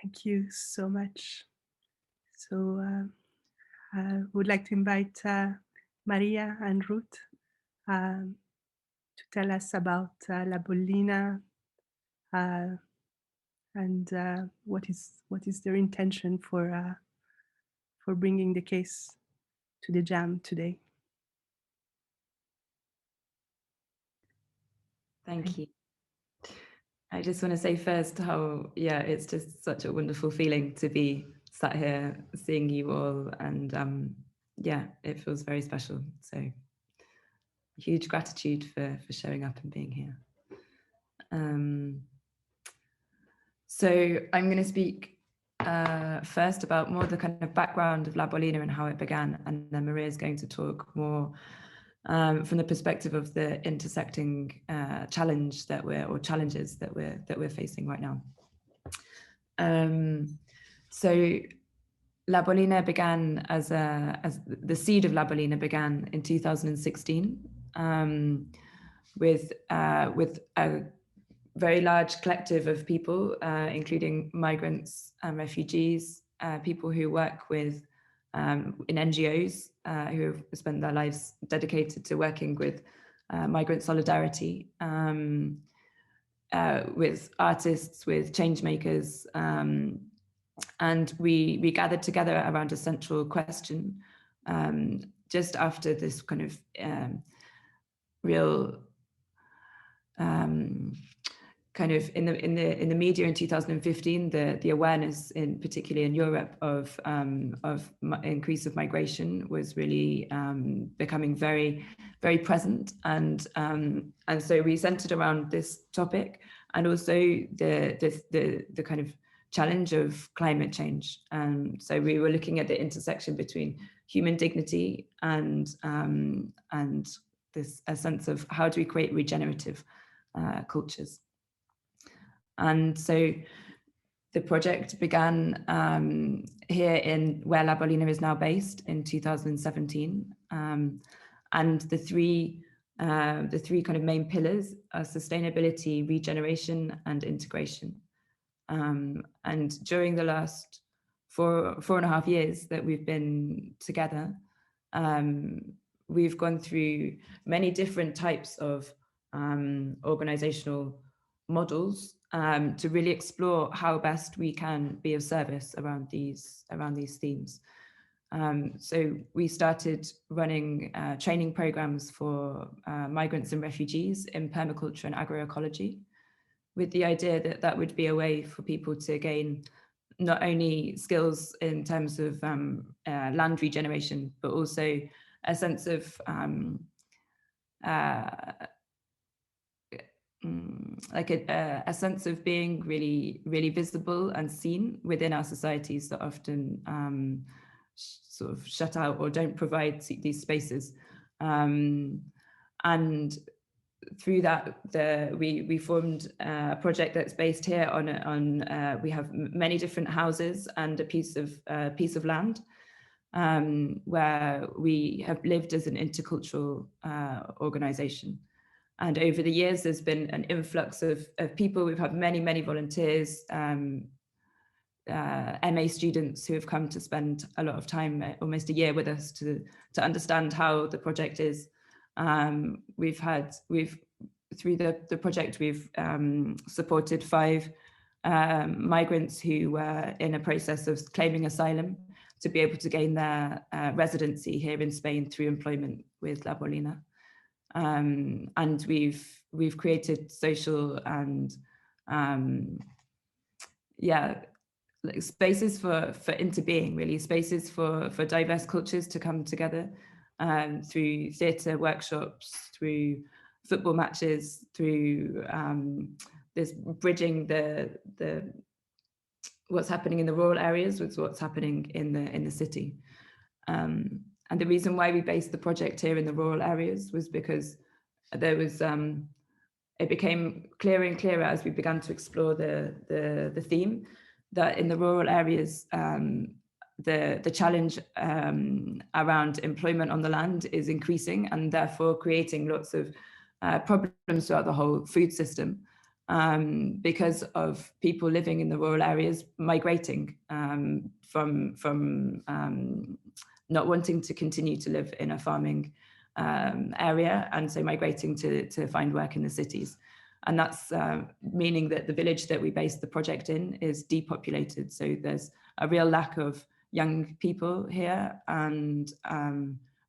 Thank you so much. So I would like to invite Maria and Ruth um, to tell us about La Bolina uh, and what is their intention for bringing the case to the jam today. Thank you. I just want to say first how, yeah, it's just such a wonderful feeling to be sat here seeing you all. And yeah, it feels very special. So huge gratitude for showing up and being here. So I'm going to speak first about more the kind of background of La Bolina and how it began. And then Maria is going to talk more from the perspective of the intersecting challenges that we're facing right now. So La Bolina began as the seed of La Bolina began in 2016 with a very large collective of people, including migrants and refugees, people who work with in NGOs who have spent their lives dedicated to working with migrant solidarity, with artists, with change makers, and we gathered together around a central question just after this kind of real kind of in the media in 2015, the awareness in particularly in Europe of increase of migration was really becoming very present, and so we centered around this topic and also the kind of challenge of climate change. So we were looking at the intersection between human dignity and this a sense of how do we create regenerative cultures. And so the project began here in where La Bolina is now based in 2017, and the three kind of main pillars are sustainability, regeneration, and integration. And during the last four and a half years that we've been together, we've gone through many different types of organizational models to really explore how best we can be of service around these themes. So we started running training programs for migrants and refugees in permaculture and agroecology, with the idea that that would be a way for people to gain not only skills in terms of land regeneration, but also a sense of like a sense of being really visible and seen within our societies that often sort of shut out or don't provide these spaces. And through that, we formed a project that's based here on we have many different houses and a piece of land where we have lived as an intercultural organization. And over the years, there's been an influx of people. We've had many volunteers, MA students who have come to spend a lot of time, almost a year with us to understand how the project is. Through the project, we've supported 5 migrants who were in a process of claiming asylum to be able to gain their residency here in Spain through employment with La Bolina. And we've created social and like spaces for interbeing, really spaces for diverse cultures to come together through theatre workshops, through football matches, through this bridging the what's happening in the rural areas with what's happening in the city. And the reason why we based the project here in the rural areas was because there was it became clearer and clearer as we began to explore the theme that in the rural areas the challenge around employment on the land is increasing, and therefore creating lots of problems throughout the whole food system. because of people living in the rural areas migrating from not wanting to continue to live in a farming area, and so migrating to find work in the cities. And that's meaning that the village that we based the project in is depopulated. So there's a real lack of young people here, and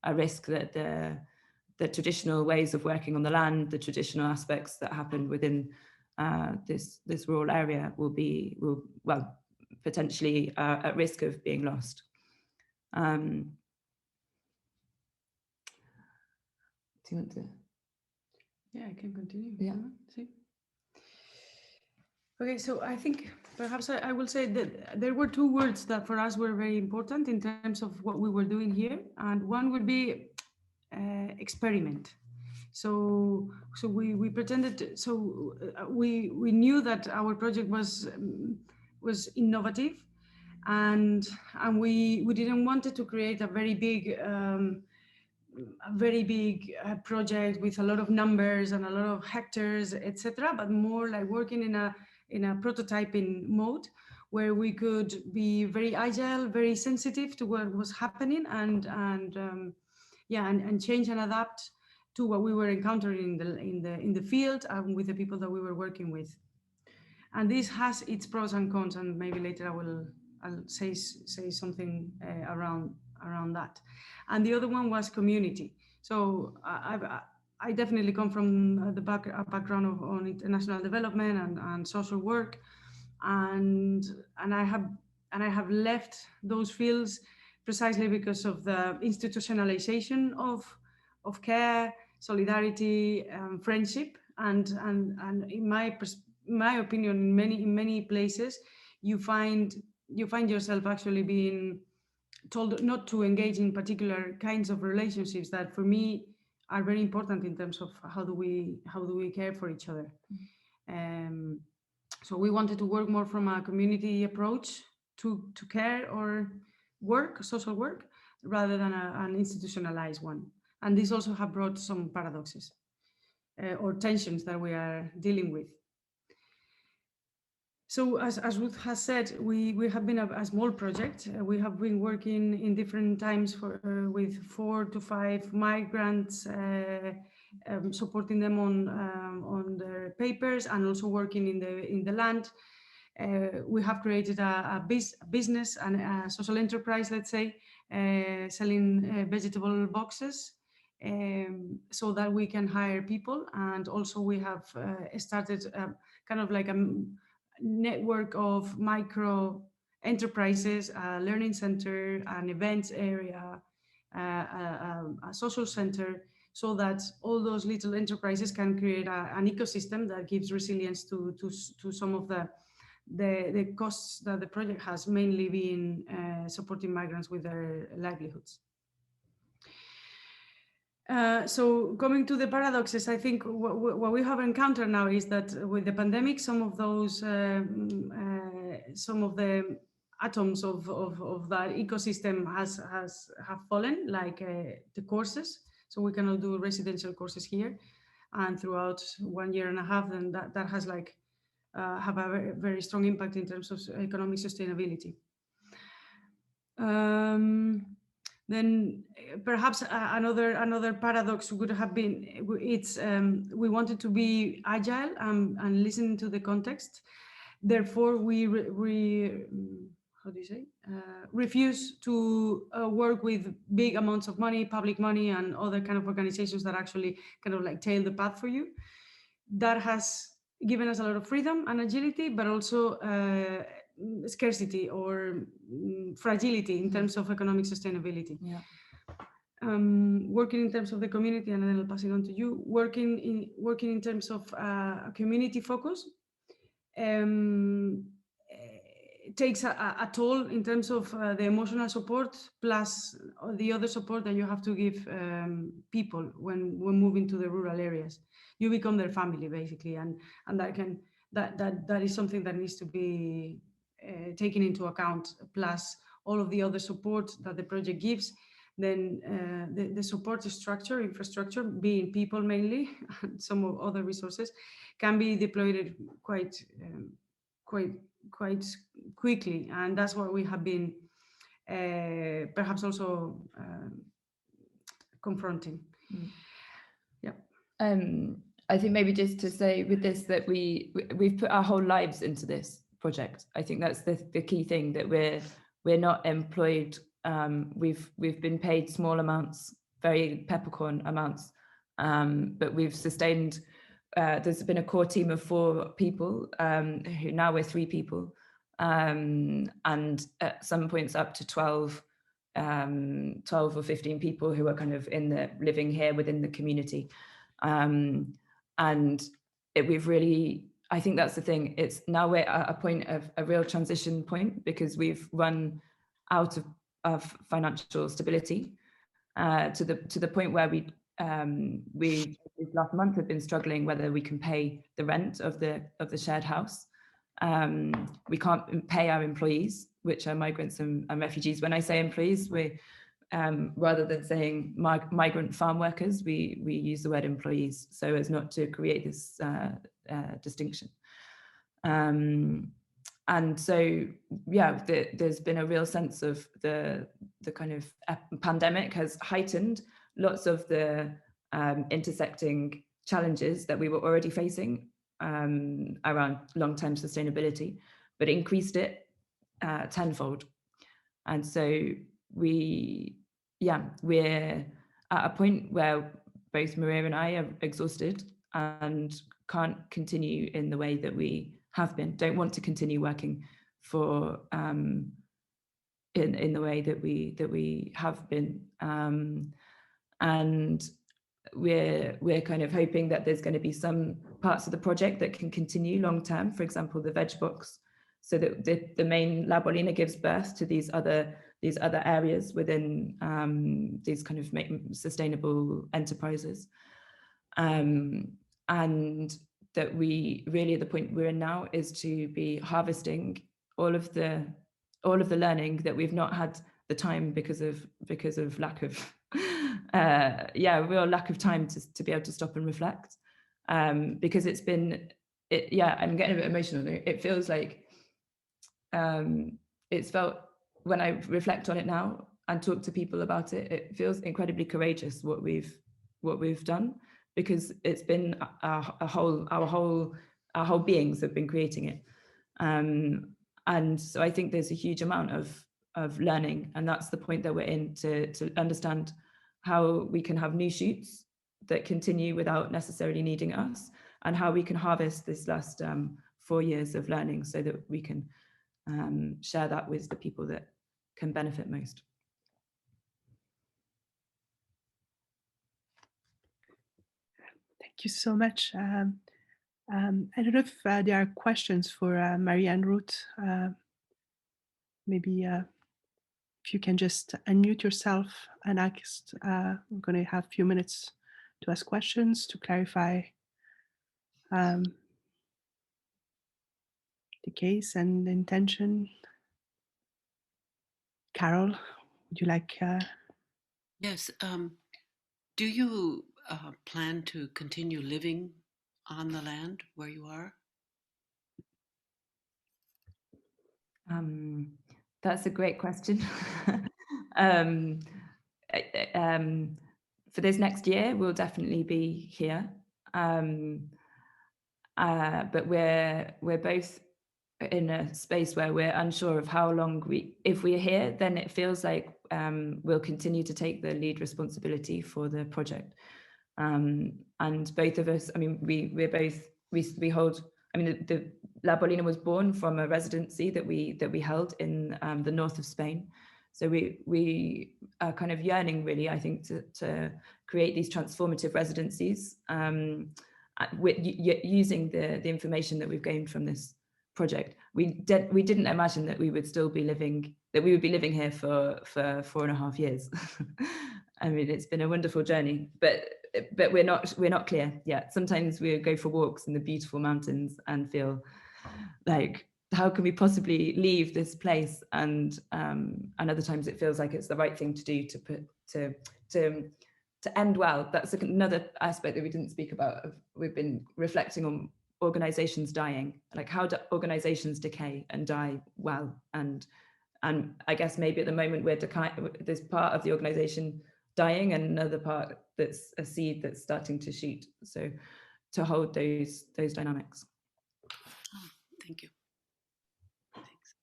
a risk that the traditional ways of working on the land, the traditional aspects that happen within this rural area will potentially at risk of being lost. Do you want to? Yeah, I can continue. Yeah. See. Okay, so I think perhaps I will say that there were two words that for us were very important in terms of what we were doing here, and one would be experiment. So we pretended. So we knew that our project was innovative, and we didn't want it to create a very big. Project with a lot of numbers and a lot of hectares, etc., but more like working in a prototyping mode where we could be very agile, very sensitive to what was happening, and change and adapt to what we were encountering in the field and with the people that we were working with. And this has its pros and cons, and maybe later I'll say something around that. And the other one was community. So I definitely come from the background on international development and social work, and I have left those fields precisely because of the institutionalization of care, solidarity, friendship, and in my opinion, in many places, you find yourself actually being told not to engage in particular kinds of relationships that, for me, are very important in terms of how do we care for each other. So we wanted to work more from a community approach to care or work, social work, rather than an institutionalized one. And this also have brought some paradoxes or tensions that we are dealing with. So as Ruth has said, we have been a small project. We have been working in different times with 4 to 5 migrants, supporting them on their papers, and also working in the land. We have created a business and a social enterprise, let's say, selling vegetable boxes, so that we can hire people. And also we have started kind of like a network of micro enterprises, a learning center, an events area, a social center, so that all those little enterprises can create an ecosystem that gives resilience to some of the costs that the project has, mainly been supporting migrants with their livelihoods. So coming to the paradoxes, I think what we have encountered now is that with the pandemic, some of the atoms of that ecosystem have fallen, like the courses. So we cannot do residential courses here, and throughout 1.5 years, then that has have a very, very strong impact in terms of economic sustainability. Then perhaps another paradox would have been we wanted to be agile and listen to the context. Therefore, we refuse to work with big amounts of money, public money, and other kind of organizations that actually kind of like tail the path for you. That has given us a lot of freedom and agility, but also scarcity or fragility in terms of economic sustainability. Yeah. Working in terms of the community, and then I'll pass it on to you. Working in terms of a community focus takes a toll in terms of the emotional support, plus the other support that you have to give people when moving to the rural areas. You become their family, basically, and that is something that needs to be taken into account, plus all of the other support that the project gives, then the support structure, infrastructure, being people mainly, and some of other resources, can be deployed quite quickly, and that's what we have been perhaps also confronting. Yeah. I think maybe just to say with this that we've put our whole lives into this project. I think that's the key thing, that we're not employed. We've been paid small amounts, very peppercorn amounts, but we've sustained. There's been a core team of 4 people, who now we're 3 people, and at some points up to 12 or 15 people who are kind of living here within the community. And we've really, I think that's the thing, it's now we're at a point of a real transition point, because we've run out of financial stability, to the point where we last month have been struggling whether we can pay the rent of the shared house. We can't pay our employees, which are migrants and refugees. When I say employees, we rather than saying migrant farm workers, we use the word employees, so as not to create this distinction. And so, yeah, there's been a real sense of the kind of pandemic has heightened lots of the intersecting challenges that we were already facing around long-term sustainability, but increased it tenfold. And so we're at a point where both Maria and I are exhausted and can't continue in the way that we have been, don't want to continue working for in the way that we have been, and we're kind of hoping that there's going to be some parts of the project that can continue long term, for example the veg box, so that the main La Bolina gives birth to these other areas within these kind of sustainable enterprises, and that we really, at the point we're in now, is to be harvesting all of the learning that we've not had the time because of lack of real lack of time to be able to stop and reflect, because I'm getting a bit emotional. It feels like it's felt, when I reflect on it now and talk to people about it, it feels incredibly courageous what we've done, because it's been our whole beings have been creating it, and so I think there's a huge amount of learning, and that's the point that we're in, to understand how we can have new shoots that continue without necessarily needing us, and how we can harvest this last 4 years of learning so that we can share that with the people that can benefit most. Thank you so much. I don't know if there are questions for Maria and Ruth. Maybe if you can just unmute yourself and ask. We're going to have a few minutes to ask questions, to clarify the case and the intention. Carol, would you like? Yes. Do you plan to continue living on the land where you are? That's a great question. For this next year, we'll definitely be here, but we're both in a space where we're unsure of how long if we're here, then it feels like we'll continue to take the lead responsibility for the project, and both of us, I mean, we hold, I mean, the La Bolina was born from a residency that we held in the north of Spain. So we are kind of yearning, really, I think, to create these transformative residencies, using the information that we've gained from this project. We didn't imagine that we would be living here for 4.5 years. I mean, it's been a wonderful journey, but we're not clear yet. Sometimes we go for walks in the beautiful mountains and feel like how can we possibly leave this place? And other times it feels like it's the right thing to do to end well. That's another aspect that we didn't speak about. We've been reflecting on organizations dying, like how do organizations decay and die well? And I guess maybe at the moment there's part of the organization dying and another part that's a seed that's starting to shoot. So to hold those dynamics. Oh, thank you. Thanks.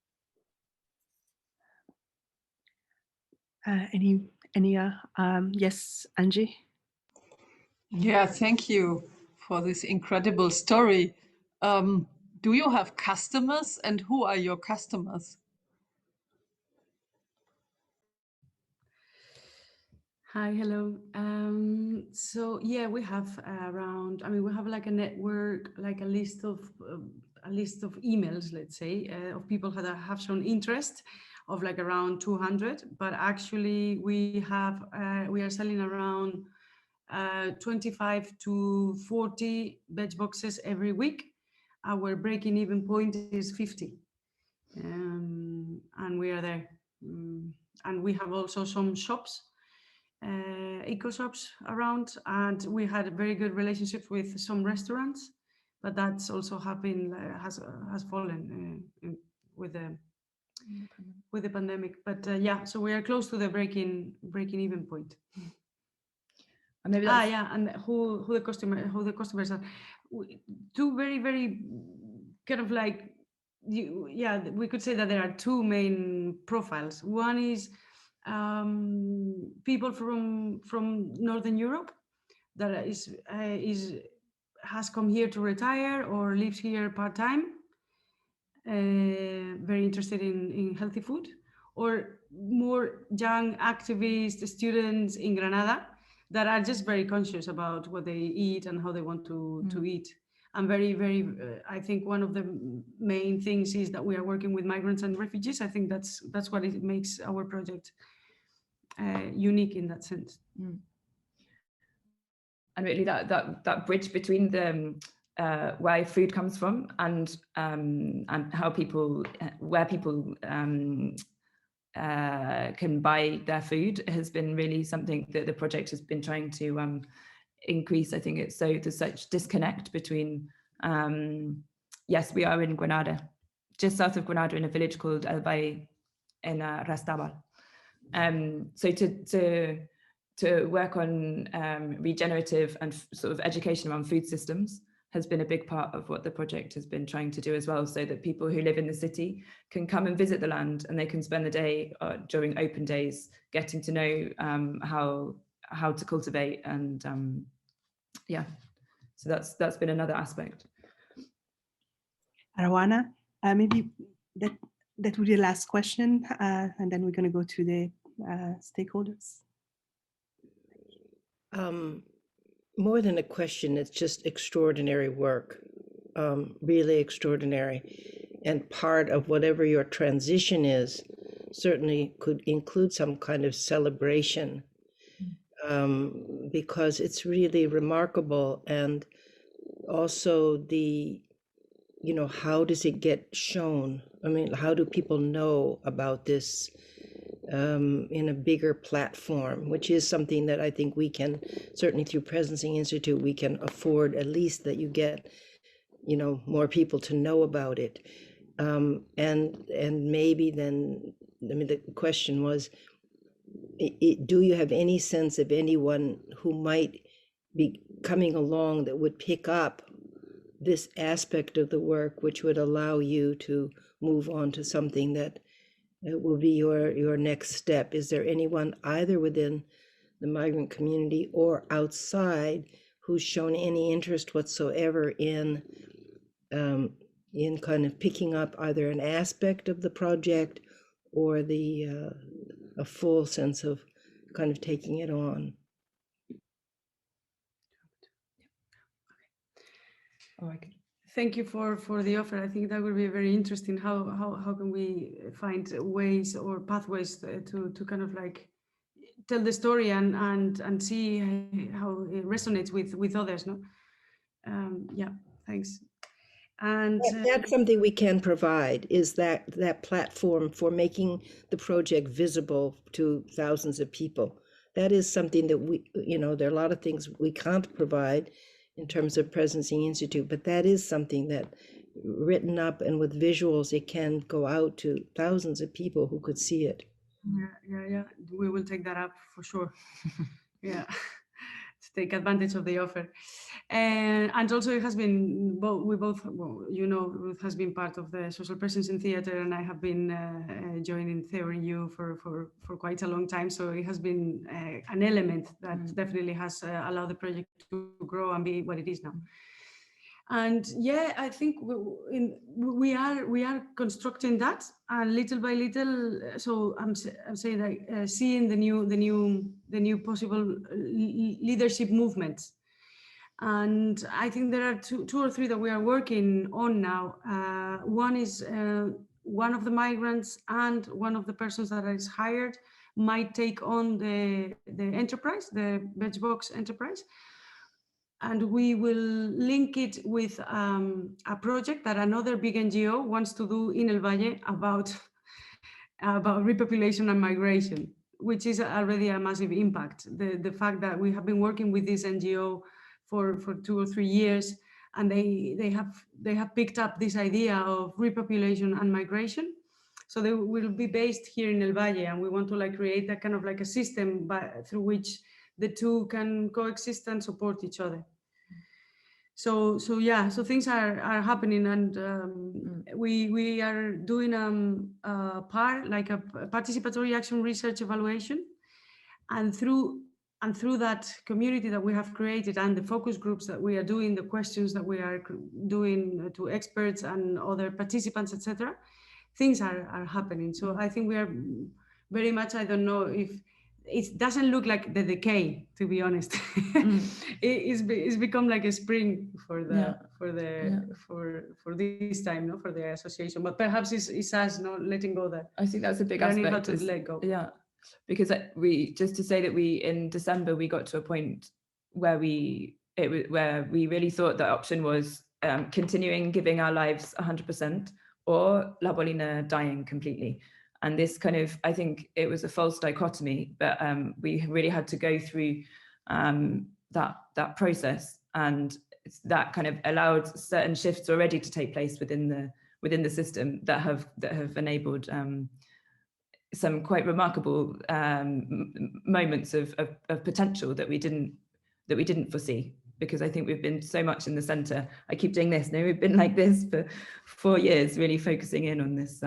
Yes, Angie? Yeah, thank you for this incredible story. Do you have customers, and who are your customers? Hi, hello. So yeah, we have around. I mean, we have like a network, like a list of emails, let's say, of people that have shown interest, of like around 200. But actually, we are selling around 25 to 40 veg boxes every week. Our breaking even point is 50, and we are there. And we have also some shops. Eco shops around, and we had a very good relationship with some restaurants, but that's also has fallen with the pandemic. But yeah, so we are close to the breaking even point. And maybe and who the customers are. Two very, very kind of like we could say that there are two main profiles. One is people from Northern Europe that has come here to retire or lives here part-time, very interested in healthy food, or more young activists, students in Granada that are just very conscious about what they eat and how they want to eat. And very, very, I think one of the main things is that we are working with migrants and refugees. I think that's what it makes our project unique in that sense. And really that bridge between the where food comes from and how where people can buy their food has been really something that the project has been trying to increase. I think there's such disconnect between yes, we are in Granada, just south of Granada, in a village called El Valle in Rastabal. So to work on regenerative and sort of education around food systems has been a big part of what the project has been trying to do as well, so that people who live in the city can come and visit the land, and they can spend the day during open days getting to know how to cultivate, and yeah, so that's been another aspect. Arwana, maybe that would be the last question, and then we're going to go to the stakeholders. More than a question, it's just extraordinary work, really extraordinary. And part of whatever your transition is certainly could include some kind of celebration, because it's really remarkable. And also how does it get shown? I mean, how do people know about this in a bigger platform, which is something that I think we can, certainly through Presencing Institute, we can afford, at least that you get, more people to know about it. And maybe then, I mean, the question was, do you have any sense of anyone who might be coming along that would pick up this aspect of the work, which would allow you to move on to something that will be your next step? Is there anyone either within the migrant community or outside who's shown any interest whatsoever in kind of picking up either an aspect of the project or a full sense of kind of taking it on? Thank you for the offer. I think that would be very interesting. How can we find ways or pathways to kind of like tell the story and see how it resonates with others, no? Yeah, thanks. And That's something we can provide, is that platform for making the project visible to thousands of people. That is something that we, there are a lot of things we can't provide in terms of Presencing Institute, but that is something that written up and with visuals, it can go out to thousands of people who could see it. yeah, we will take that up for sure. Yeah, to take advantage of the offer. And also it has been, Ruth has been part of the social presence in theater, and I have been joining Theory U for quite a long time. So it has been an element that definitely has allowed the project to grow and be what it is now. And yeah, I think we are constructing that, and little by little. So I'm saying like seeing the new possible leadership movements. And I think there are two or three that we are working on now. One is one of the migrants and one of the persons that is hired might take on the enterprise, the Bedgebox enterprise. And we will link it with a project that another big NGO wants to do in El Valle about repopulation and migration, which is already a massive impact. The fact that we have been working with this NGO for 2 or 3 years, and they have picked up this idea of repopulation and migration. So they will be based here in El Valle, and we want to create that kind of a system through which the two can coexist and support each other. So yeah, so things are happening, and we are doing a participatory action research evaluation, and through that community that we have created and the focus groups that we are doing, the questions that we are doing to experts and other participants, etc., things are happening. So I think we are very much, I don't know if it doesn't look like the decay, to be honest. It's become like a spring for this time, no, for the association. But perhaps it's us not letting go that. I think that's a big learning aspect. how to let go. Yeah, because just to say that in December we got to a point where we really thought the option was continuing giving our lives 100% or La Bolina dying completely. And this kind of, I think it was a false dichotomy, but we really had to go through that process, and that kind of allowed certain shifts already to take place within the system that have enabled some quite remarkable moments of potential that we didn't foresee. Because I think we've been so much in the center. I keep doing this. No, we've been like this for 4 years, really focusing in on this.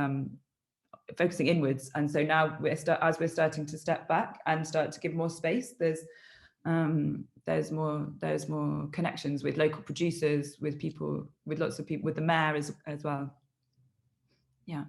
Focusing inwards, and so now as we're starting to step back and start to give more space, there's more connections with local producers, with lots of people, with the mayor as well. Yeah.